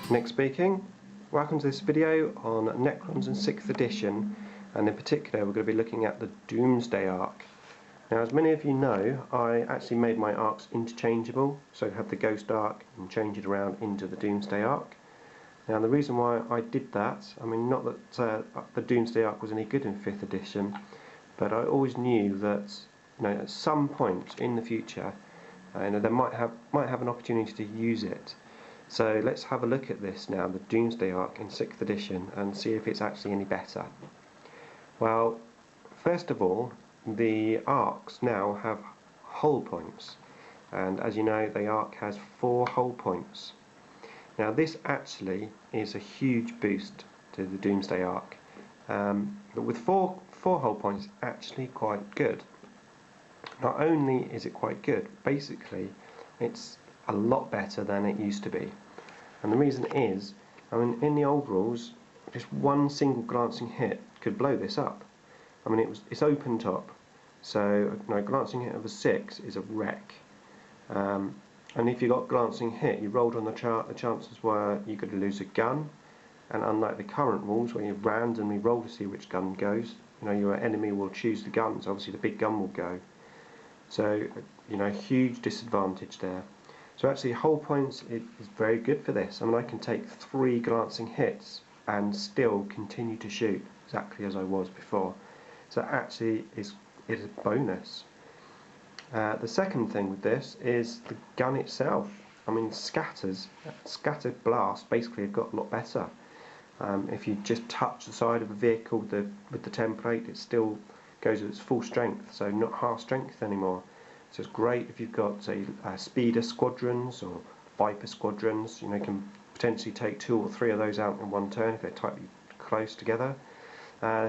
Nick speaking. Welcome to this video on Necrons in 6th edition, and in particular we're going to be looking at the Doomsday Ark. Now, as many of you know, I actually made my arks interchangeable, so have the Ghost Ark and change it around into the Doomsday Ark. Now, the reason why I did that, I mean, not that the Doomsday Ark was any good in 5th edition, but I always knew that, at some point in the future, they might have an opportunity to use it. So let's have a look at this now, the Doomsday Ark in 6th edition, and see if it's actually any better. Well, first of all, the arks now have hull points, and as you know, the ark has 4 hull points. Now this actually is a huge boost to the Doomsday Ark, but with four hull points, it's actually quite good. Not only is it quite good, basically it's a lot better than it used to be. And the reason is, I mean, in the old rules, just one single glancing hit could blow this up. I mean, it's open top, so a glancing hit of a 6 is a wreck. And if you got glancing hit, you rolled on the chart, the chances were you could lose a gun. And unlike the current rules, where you randomly roll to see which gun goes, your enemy will choose the guns. Obviously, the big gun will go. So, huge disadvantage there. So actually, hull points is very good for this. I mean, I can take 3 glancing hits and still continue to shoot exactly as I was before. So actually, it's a bonus. The second thing with this is the gun itself. I mean, scattered blast basically have got a lot better. If you just touch the side of a vehicle with the template, it still goes at its full strength, so not half strength anymore. So it's great if you've got, say, speeder squadrons or viper squadrons. You can potentially take 2 or 3 of those out in one turn if they're tightly close together.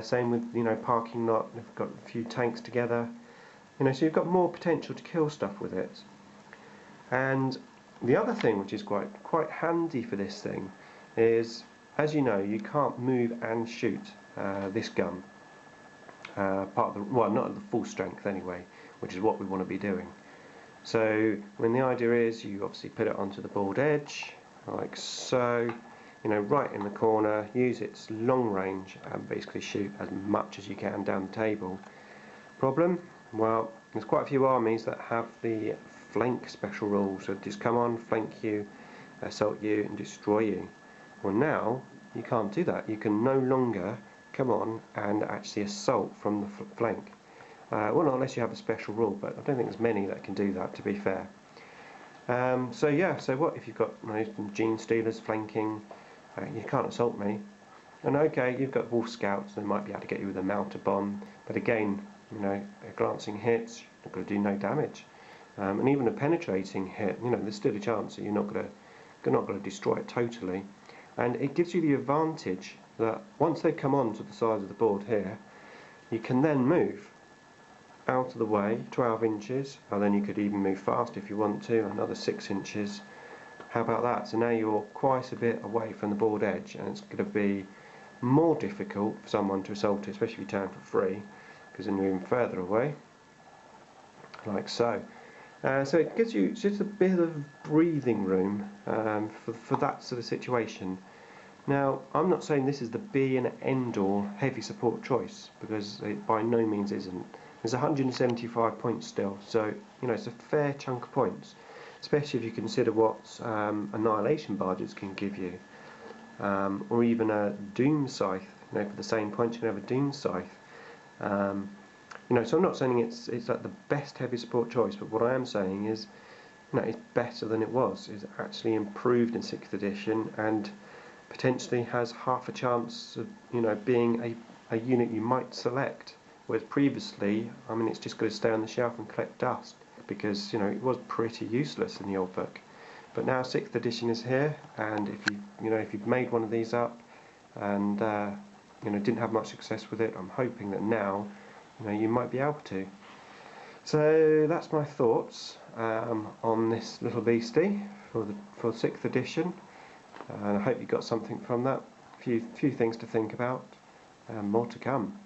Same with parking lot. You've got a few tanks together. So you've got more potential to kill stuff with it. And the other thing which is quite handy for this thing is, as you know, you can't move and shoot this gun. Not at the full strength anyway, which is what we want to be doing. So the idea is you obviously put it onto the board edge, like so, right in the corner, use its long range and basically shoot as much as you can down the table. Problem? Well, there's quite a few armies that have the flank special rule, so just come on, flank you, assault you and destroy you. Well, now you can't do that. You can no longer come on and actually assault from the flank. Well, not unless you have a special rule, but I don't think there's many that can do that, to be fair. So what if you've got Gene Stealers flanking, you can't assault me. And okay, you've got Wolf Scouts, they might be able to get you with a mounted bomb, but again, a glancing hit, not going to do no damage. And even a penetrating hit, there's still a chance that you're not going to destroy it totally. And it gives you the advantage that once they come on to the sides of the board here, you can then move out of the way 12 inches, and then you could even move fast if you want to, another 6 inches. How about that? So now you're quite a bit away from the board edge, and it's going to be more difficult for someone to assault it, especially if you turn for free, because then you're even further away, like so. So it gives you just a bit of breathing room for that sort of situation. Now, I'm not saying this is the be and end all heavy support choice, because it by no means isn't. There's 175 points still, so it's a fair chunk of points, especially if you consider what annihilation barges can give you, or even a doom scythe. For the same points you can have a doom scythe. So I'm not saying it's like the best heavy support choice, but what I am saying is, it's better than it was. It's actually improved in 6th edition and potentially has half a chance of being a unit you might select, whereas previously, it's just going to stay on the shelf and collect dust, because it was pretty useless in the old book. But now 6th edition is here, and if you've made one of these up and didn't have much success with it, I'm hoping that now you might be able to. So that's my thoughts on this little beastie for 6th edition. And I hope you got something from that. A few things to think about, and more to come.